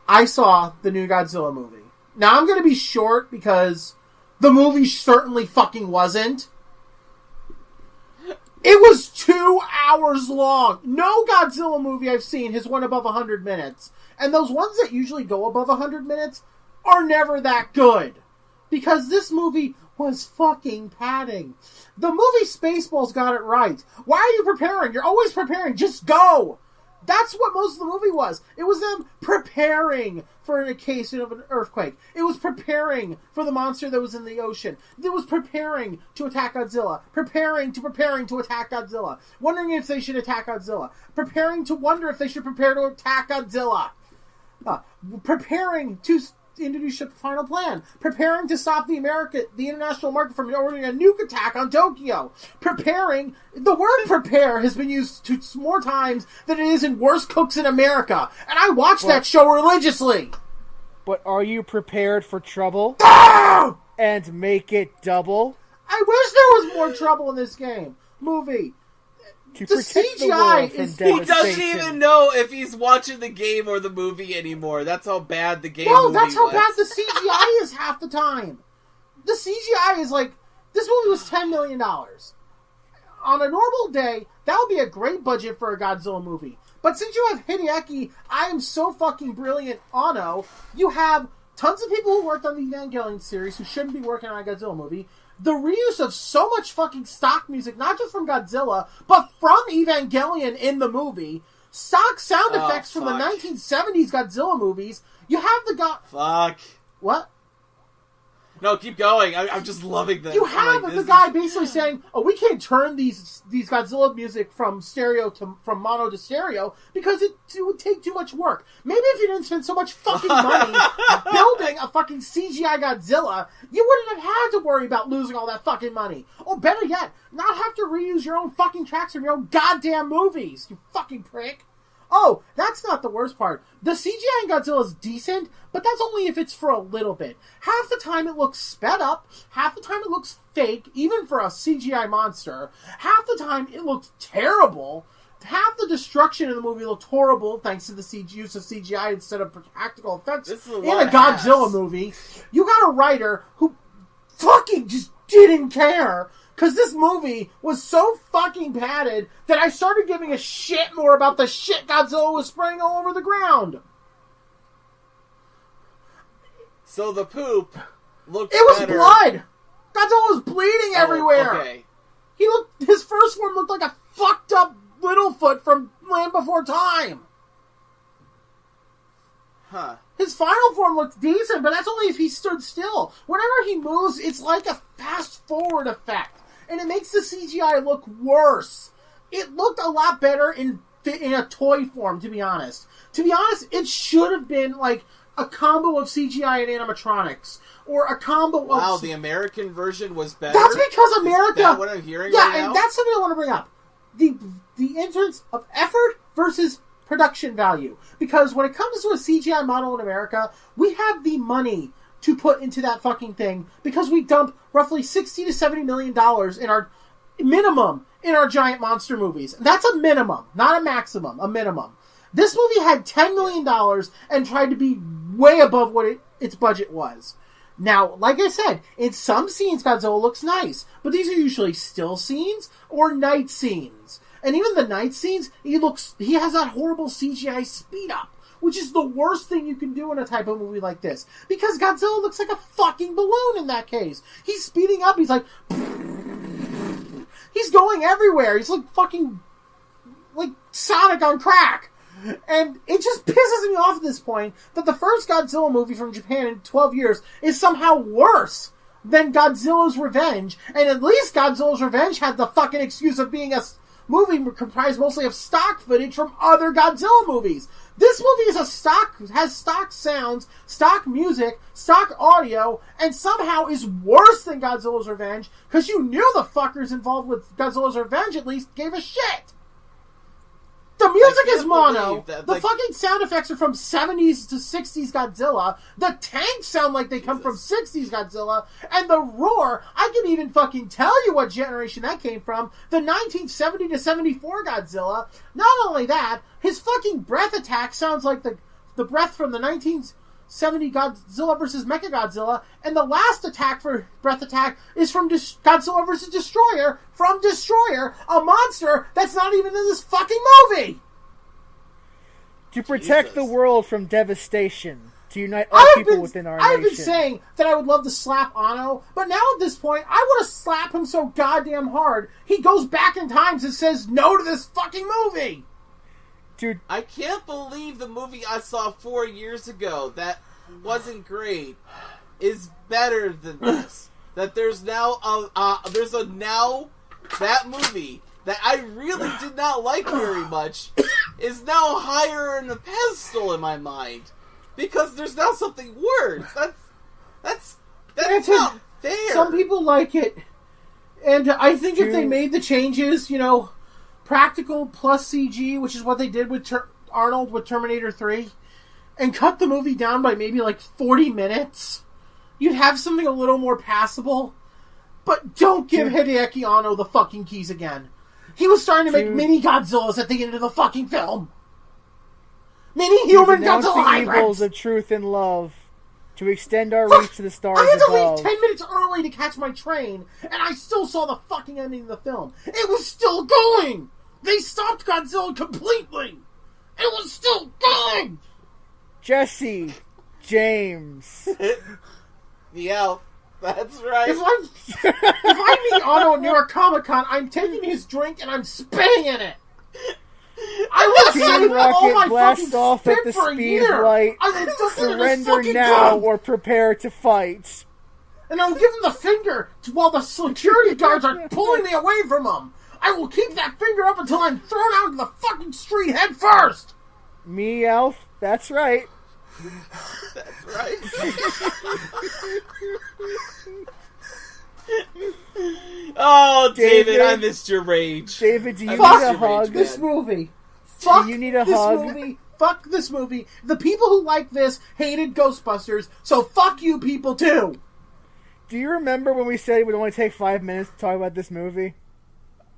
I saw the new Godzilla movie. Now, I'm going to be short because the movie certainly fucking wasn't. It was 2 hours long. No Godzilla movie I've seen has went above 100 minutes. And those ones that usually go above 100 minutes are never that good. Because this movie was fucking padding. The movie Spaceballs got it right. Why are you preparing? You're always preparing. Just go! That's what most of the movie was. It was them preparing for an occasion of an earthquake. It was preparing for the monster that was in the ocean. It was preparing to attack Godzilla. Preparing to attack Godzilla. Wondering if they should attack Godzilla. Preparing to wonder if they should prepare to attack Godzilla. Preparing to introduce a final plan. Preparing to stop the international market from ordering a nuke attack on Tokyo. Preparing. The word prepare has been used more times than it is in Worst Cooks in America. And I watch that show religiously. But are you prepared for trouble? Ah! And make it double? I wish there was more trouble in this movie. To the CGI the is... He doesn't even know if he's watching the game or the movie anymore. That's how bad the game movie was. No, that's how bad the CGI is half the time. The CGI is like... This movie was $10 million. On a normal day, that would be a great budget for a Godzilla movie. But since you have Hideaki, I am so fucking brilliant, Ono, you have tons of people who worked on the Evangelion series who shouldn't be working on a Godzilla movie. The reuse of so much fucking stock music, not just from Godzilla, but from Evangelion in the movie. Stock sound effects from the 1970s Godzilla movies. You have the Fuck. What? No, keep going. I'm just loving this. You have the guy basically saying, "Oh, we can't turn these Godzilla music from mono to stereo because it would take too much work. Maybe if you didn't spend so much fucking money building a fucking CGI Godzilla, you wouldn't have had to worry about losing all that fucking money. Or better yet, not have to reuse your own fucking tracks from your own goddamn movies. You fucking prick." Oh, that's not the worst part. The CGI in Godzilla is decent, but that's only if it's for a little bit. Half the time it looks sped up, half the time it looks fake, even for a CGI monster. Half the time it looks terrible. Half the destruction in the movie looked horrible thanks to the use of CGI instead of practical effects in a Godzilla movie. You got a writer who fucking just didn't care. Because this movie was so fucking padded that I started giving a shit more about the shit Godzilla was spraying all over the ground. So the poop looked It was better. blood! Godzilla was bleeding everywhere! Okay. His first form looked like a fucked up Littlefoot from Land Before Time. Huh. His final form looked decent, but that's only if he stood still. Whenever he moves, it's like a fast-forward effect. And it makes the CGI look worse. It looked a lot better in a toy form, to be honest. To be honest, it should have been like a combo of CGI and animatronics. Or a combo of... Wow, the American version was better? That's because America... Is that what I'm hearing right now? Yeah, and that's something I want to bring up. The entrance of effort versus production value. Because when it comes to a CGI model in America, we have the money to put into that fucking thing because we dump roughly $60 to $70 million in our minimum in our giant monster movies. That's a minimum, not a maximum, a minimum. This movie had $10 million and tried to be way above what its budget was. Now, like I said, in some scenes Godzilla looks nice, but these are usually still scenes or night scenes. And even the night scenes, he has that horrible CGI speed up, which is the worst thing you can do in a type of movie like this. Because Godzilla looks like a fucking balloon in that case. He's speeding up, he's like... He's going everywhere. He's like fucking... like Sonic on crack. And it just pisses me off at this point that the first Godzilla movie from Japan in 12 years is somehow worse than Godzilla's Revenge. And at least Godzilla's Revenge had the fucking excuse of being a movie comprised mostly of stock footage from other Godzilla movies. This movie has stock sounds, stock music, stock audio, and somehow is worse than Godzilla's Revenge because you knew the fuckers involved with Godzilla's Revenge at least gave a shit. The music is mono. The fucking sound effects are from 70s to 60s Godzilla. The tanks sound like they come from 60s Godzilla. And the roar, I can even fucking tell you what generation that came from. The 1970 to 74 Godzilla. Not only that, his fucking breath attack sounds like the the breath from the 1970 Godzilla vs. Mechagodzilla, and the last attack for breath attack is from Godzilla vs. Destroyer from Destroyer, a monster that's not even in this fucking movie! To protect the world from devastation. To unite all people within our nation. I've been saying that I would love to slap Anno, but now at this point, I want to slap him so goddamn hard, he goes back in time and says no to this fucking movie! Dude, I can't believe the movie I saw 4 years ago that wasn't great is better than this. That there's now that movie that I really did not like very much is now higher in the pedestal in my mind. Because there's now something worse. That's not fair. Some people like it. And I think if they made the changes, practical plus CG, which is what they did with Arnold with Terminator 3, and cut the movie down by maybe 40 minutes, you'd have something a little more passable. But don't give Hideaki Anno the fucking keys again. He was starting to make mini Godzillas at the end of the fucking film. Many human Godzilla hybrids! Evils of truth and love to extend our reach to the stars above. I had to leave 10 minutes early to catch my train, and I still saw the fucking ending of the film. It was still going! They stopped Godzilla completely! It was still going! Jesse James. Yeah, that's right. If I meet Otto at New York Comic Con, I'm taking his drink and I'm spitting in it! I will save all my blast fucking off spit at the for a speed year. of light. I will Surrender now or prepare to fight. And I'll give him the finger while the security guards are pulling me away from him. I will keep that finger up until I'm thrown out into the fucking street head first. Me, Elf. That's right. That's right. Oh, David, I missed your rage. David, do you need a hug? This movie. Fuck you need a this hug? movie. Fuck this movie. The people who like this hated Ghostbusters, so fuck you people too. Do you remember when we said it would only take 5 minutes to talk about this movie?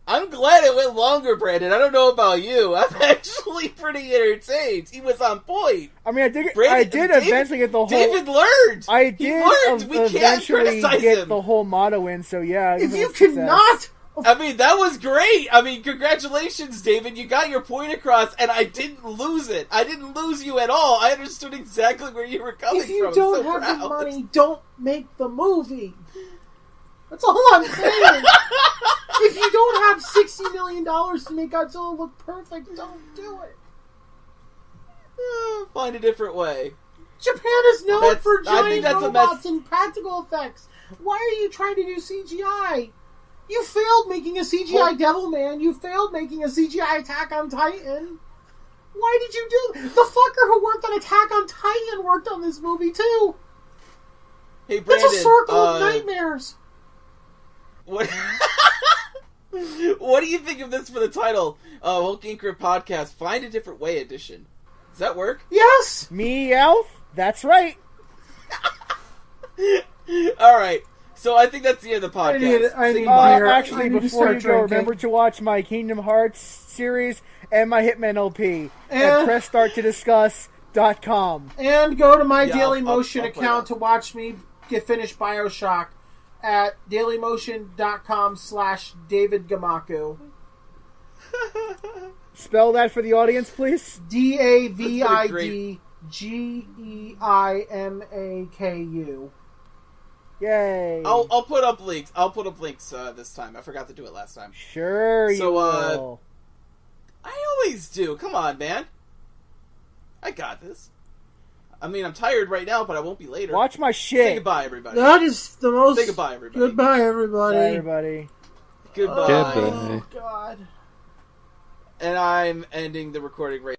I'm glad it went longer, Brandon. I don't know about you. I'm actually pretty entertained. He was on point. I mean, I did eventually get the whole... David learned! I did We can't criticize get him. the whole motto in, so yeah. If you cannot... I mean, that was great. I mean, congratulations, David. You got your point across, and I didn't lose it. I didn't lose you at all. I understood exactly where you were coming from. If you don't have the money, don't make the movie. That's all I'm saying. If you don't have $60 million to make Godzilla look perfect, don't do it. Find a different way. Japan is known for giant robots and practical effects. Why are you trying to do CGI? You failed making a CGI Devilman. You failed making a CGI Attack on Titan. Why did you do... The fucker who worked on Attack on Titan worked on this movie, too. Hey, Brandon. It's a circle of nightmares. What... What do you think of this for the title? HULKGAMECRIT Podcast, Find a Different Way edition. Does that work? Yes! Me, Elf? That's right. Alright. So I think that's the end of the podcast. Actually, before you go, remember to watch my Kingdom Hearts series and my Hitman LP at PressStartToDiscuss.com. And go to my Dailymotion account to watch me finish Bioshock at dailymotion.com/DavidGeimaku. Spell that for the audience, please. DavidGeimaku. Yay! I'll put up links. I'll put up links this time. I forgot to do it last time. Sure, you will. I always do. Come on, man. I got this. I mean, I'm tired right now, but I won't be later. Watch my shit. Say goodbye, everybody. That is the most... Say goodbye, everybody. Goodbye, everybody. Bye, everybody. Goodbye. Oh, God. And I'm ending the recording right